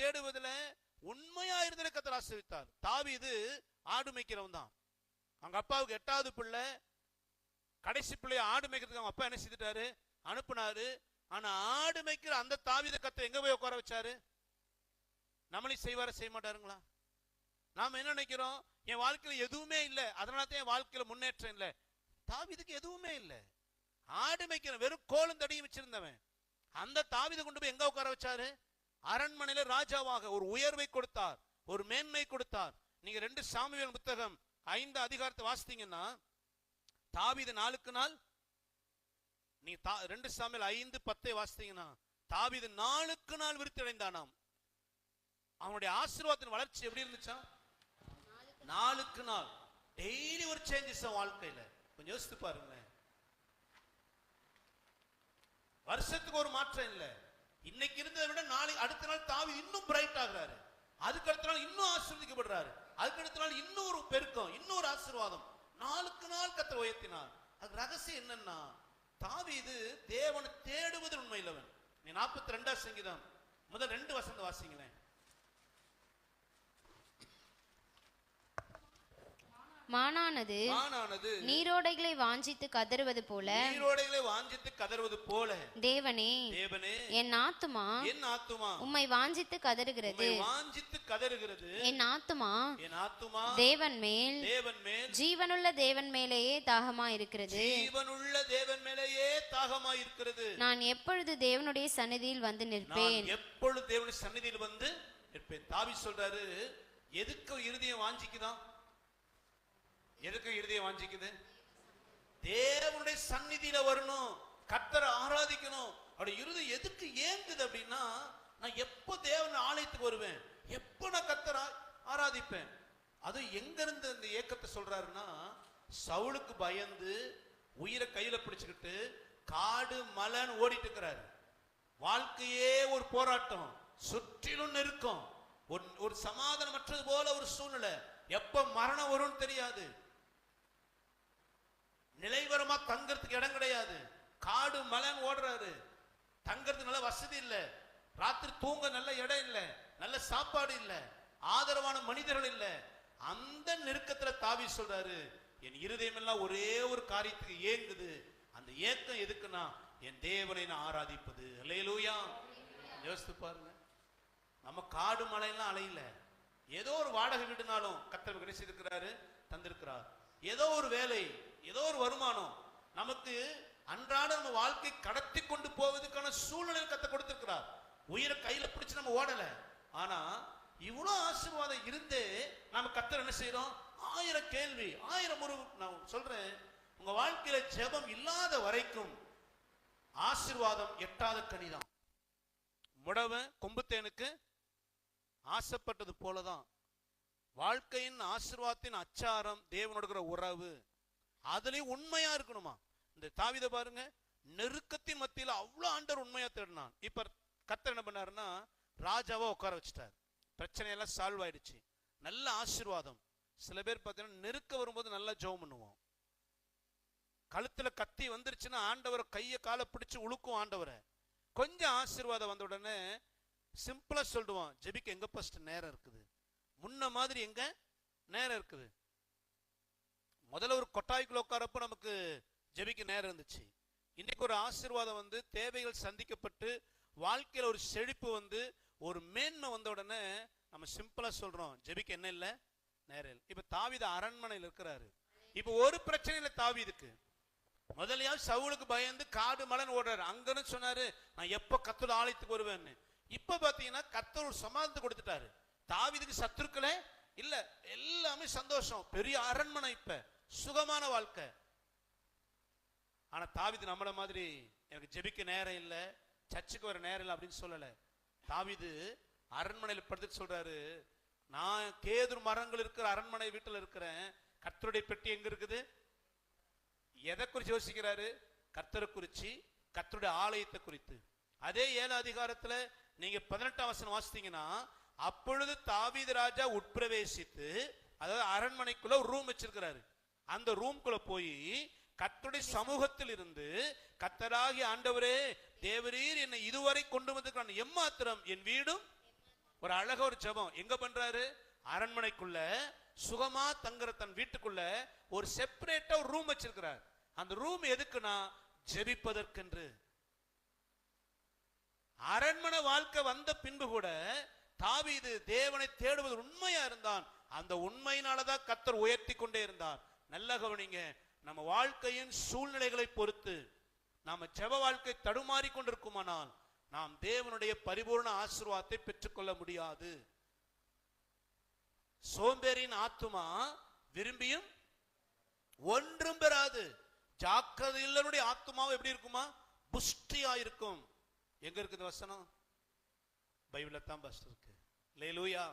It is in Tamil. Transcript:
தேடுவதில் உண்மையா இருந்ததை கர்த்தர் ஆசீர்வதித்தார். தாவீது ஆடு மேய்க்கிறவன் தான். அவங்க அப்பாவுக்கு 8வது பிள்ளை, கடைசி பிள்ளைய ஆடு மேய்க்கிறதுக்கு அவங்க அப்பா என்ன செய்துட்டாரு, அனுப்புனாரு. ஆனா ஆடு மேய்க்கிற அந்த தாவீதை கர்த்தர் எங்க போய் உட்கார வச்சாரு? நம்மளையும் செய்வார செய்ய மாட்டாருங்களா? நாம என்ன நினைக்கிறோம், என் வாழ்க்கையில எதுவுமே இல்லை, அதனால தான் என் வாழ்க்கையில முன்னேற்றம் இல்லை. தாவீதுக்கு எதுவுமே இல்லை. ஆடு மேய்க்கிற வெறும் கோலும் தடியும் வச்சிருந்தவன் அந்த தாவீதை கொண்டு போய் எங்க உட்கார வச்சாரு? அரண்மனையில ராஜாவாக ஒரு உயர்வை கொடுத்தார், ஒரு மேன்மை கொடுத்தார். நீங்க 2 சாமுவேல் புத்தகம் 5 அதிகாரத்தை வாசித்தீங்கன்னா தாவீது நாளுக்கு நாள், நீங்க 2 சாமுவேல் 5:10 வாசித்தீங்கன்னா தாவீது நாளுக்கு நாள் விருத்தி அடைந்தானாம். அவனுடைய ஆசீர்வாதத்தின் வளர்ச்சி எப்படி இருந்துச்சா? நாளுக்கு நாள் டெய்லி ஒரு சேஞ்சஸ் வாழ்க்கையில. கொஞ்சம் யோசித்து பாருங்களேன். வருஷத்துக்கு ஒரு மாற்றம் இல்லை. இன்னைக்கு இருந்ததை விட நாளைக்கு அடுத்த நாள் தாவீது இன்னும் பிரைட் ஆகுறாரு, அதுக்கு அடுத்த நாள் இன்னும் ஆசீர்வதிக்கப்படுறாரு, அதுக்கு அடுத்த நாள் இன்னொரு பெருக்கம், இன்னொரு ஆசீர்வாதம். நாளுக்கு நாள் கர்த்தர் உயர்த்தினார். அது ரகசியம் என்னன்னா, தாவீது தேவனை தேடுவது உண்மையிலவன். நீ 42 சங்கீதம் முதல் 2 வசனம் வாசிங்களேன். மானானது நீரோடைகளை வாஞ்சித்து கதறுவது போல, தேவனே என் ஆத்துமா உம்மை வாஞ்சித்து கதறுகிறது. என் ஆத்துமா தேவன் மேல், ஜீவனுள்ள தேவன் மேலேயே தாகமாய் இருக்கிறது. நான் எப்பொழுது தேவனுடைய சந்நிதியில் வந்து நிற்பேன். எப்பொழுது தேவனுடைய சந்நிதியில் வந்து நிற்பேன். தாவீது சொல்றாரு, எதுக்கு இருதயம் வாஞ்சிக்குதான்? எதுக்கு இருதயம் வாஞ்சிக்குது? தேவனுடைய சந்நிதியில வரணும், கர்த்தரை ஆராதிக்கணும். அப்படி இருதயம் எதுக்கு ஏங்குது அப்படின்னா, நான் எப்போ தேவன் ஆலயத்துக்கு வருவேன், எப்போ நான் கர்த்தரை ஆராதிப்பேன். அது எங்க இருந்து இந்த ஏக்கத்தை சொல்றாருன்னா, சவுலுக்கு பயந்து உயிரை கையில பிடிச்சுக்கிட்டு காடு மலைன்னு ஓடிட்டு இருக்கிறாரு. வாழ்க்கையே ஒரு போராட்டம், சுற்றிலும் நெருக்கம், ஒரு சமாதானமற்றது போல ஒரு சூழ்நிலை. எப்ப மரணம் வரும்னு தெரியாது, நிலைவரமா தங்கறதுக்கு இடம் கிடையாது, காடு மலைன்னு ஓடுறாரு, தங்கறதுக்கு நல்ல வசதி இல்லை, ராத்திரி தூங்க நல்ல இடம் இல்லை, நல்ல சாப்பாடு இல்லை, ஆதரவான மனிதர்கள் இல்லை. அந்த நெருக்கத்துல தாவீது சொல்றாரு, என் இருதயம் எல்லாம் ஒரே ஒரு காரியத்துக்கு ஏங்குது. அந்த ஏக்கம் எதுக்குன்னா, என் தேவனை நான் ஆராதிப்பது. அல்லேலூயா. யோசித்து பாருங்க, நம்ம காடு மலையெல்லாம் அலையில, ஏதோ ஒரு வாடகை வீடுனாலும் கர்த்தர் கிடைச்சிருக்கிறாரு, தந்திருக்கிறார். ஏதோ ஒரு வேலை, ஏதோ ஒரு வருமானம், நமக்கு அன்றாட நம்ம வாழ்க்கை கடத்தி கொண்டு போவதற்கான சூழ்நிலை கர்த்தர் கொடுத்திருக்கிறார். உயிரை கையில பிடிச்சு நம்ம ஓடல. ஆனா இவ்வளவு ஆசீர்வாதம் இருந்தே நம்ம கர்த்தர் என்ன செய்யறோம்? 1000 கேள்வி, 1000 நான் சொல்றேன், உங்க வாழ்க்கையில ஜெபம் இல்லாத வரைக்கும் ஆசீர்வாதம் எட்டாத கனிதான். முடவன் கொம்புத்தேனுக்கு ஆசைப்பட்டது போலதான் வாழ்க்கையின் ஆசீர்வாதத்தின் அச்சாரம் தேவனோட உறவு. அதுலயும் உண்மையா இருக்கணுமா? இந்த தாவீதை பாருங்க, நெருக்கத்தின் மத்தியில அவ்வளவு ஆண்டவர் உண்மையா தேடினான். இப்ப கர்த்தர் என்ன பண்ணாருன்னா, ராஜாவா உட்கார வச்சுட்டார். பிரச்சனையெல்லாம் சால்வ் ஆயிடுச்சு, நல்ல ஆசீர்வாதம். சில பேர் பார்த்தீங்கன்னா நெருக்க வரும்போது நல்லா ஜெபம் பண்ணுவோம், கழுத்துல கத்தி வந்துருச்சுன்னா ஆண்டவரை கையை காலை பிடிச்சு உழுக்கும் ஆண்டவரை. கொஞ்சம் ஆசீர்வாதம் வந்த உடனே சிம்பிளா சொல்லுவான், ஜெபிக்க எங்க ஃபர்ஸ்ட் நேரம் இருக்குது, முன்ன மாதிரி எங்க நேரம் இருக்குது. முதல்ல ஒரு கொட்டாய்க்குள்ள உட்காரப்ப நமக்கு ஜெபிக்க நேரம் இருந்துச்சு. இன்னைக்கு ஒரு ஆசீர்வாதம் வந்து தேவைகள் சந்திக்கப்பட்டு வாழ்க்கையில ஒரு செழிப்பு வந்து ஒரு மேன்மை வந்த உடனே நம்ம சிம்பிளா சொல்றோம், ஜெபிக்க என்ன இல்லை, நேரம் இல்லை. இப்ப தாவீது அரண்மனையில் இருக்கிறாரு. இப்ப ஒரு பிரச்சனை இல்லை தாவீதுக்கு. முதலையா சவுலுக்கு பயந்து காடு மலைன்னு ஓடுறாரு. அங்கன்னு சொன்னாரு, நான் எப்ப கர்த்தர் ஆலயத்துக்கு வருவேன்னு. இப்ப பாத்தீங்கன்னா கர்த்தர் ஒரு சமாதானத்தை கொடுத்துட்டாரு. தாவீதுக்கு சத்துருக்களே இல்ல, எல்லாமே சந்தோஷம், பெரிய அரண்மனை, இப்ப சுகமான வாழ்க்கை. ஆனா தாவீது நம்மள மாதிரி எனக்கு ஜெபிக்க நேரம் இல்லை, சர்ச்சுக்கு வர நேரம் இல்லை அப்படின்னு சொல்லல. தாவீது அரண்மனையில் படுத்து சொல்றாரு, நான் கேதுரு மரங்கள் இருக்கிற அரண்மனை வீட்டில் இருக்கிறேன், கர்த்தருடைய பெட்டி எங்க இருக்குது? எதை குறித்து யோசிக்கிறாரு? கர்த்தரை குறிச்சு, கர்த்தருடைய ஆலயத்தை குறித்து. அதே 7 அதிகாரத்துல நீங்க 18ஆம் வசனம் வாசித்தீங்கன்னா, அப்பொழுது தாவீது ராஜா உட்பிரவேசித்து, அதாவது அரண்மனைக்குள்ள ஒரு ரூம் வச்சிருக்கிறாரு, அந்த ரூம்குள்ள போய் கர்த்தருடைய சமூகத்தில் இருந்து, கர்த்தராகிய ஆண்டவரே தேவரீர் என்னை இதுவரை கொண்டு வந்திருக்கிறான், எம்மாத்திரம் என் வீடும் ஒரு அழகா ஒரு ஜெபம் எங்க பண்றாரு? அரண்மனைக்குள்ள சுகமா தங்குற தன் வீட்டுக்குள்ள ஒரு செப்பரேட்டா ஒரு ரூம் வச்சிருக்கிறார். அந்த ரூம் எதுக்குன்னா ஜெபிப்பதற்கென்று. அரண்மனை வாழ்க்கை வந்த பின்பு கூட தாவீது தேவனை தேடுவது உண்மையா இருந்தான். அந்த உண்மையினாலதான் கர்த்தர் உயர்த்தி கொண்டே இருந்தார். நல்ல கவனிங்க, நம்ம வாழ்க்கையின் சூழ்நிலைகளை பொறுத்து நாம ஜெப வாழ்க்கை தடுமாறி கொண்டிருக்குமானால் நாம் தேவனுடைய பரிபூர்ண ஆசீர்வாதத்தை பெற்றுக்கொள்ள முடியாது. சோம்பேறியின் ஆத்துமா விரும்பியும் ஒன்றும் பெறாது. ஜாக்கிரதையுள்ளவனுடைய ஆத்துமாவை எப்படி இருக்குமா? புஷ்டியா இருக்கும். எங்க இருக்குது வசனம்? பைபிள்ல தான் பஸ் இருக்கு. அல்லேலூயா.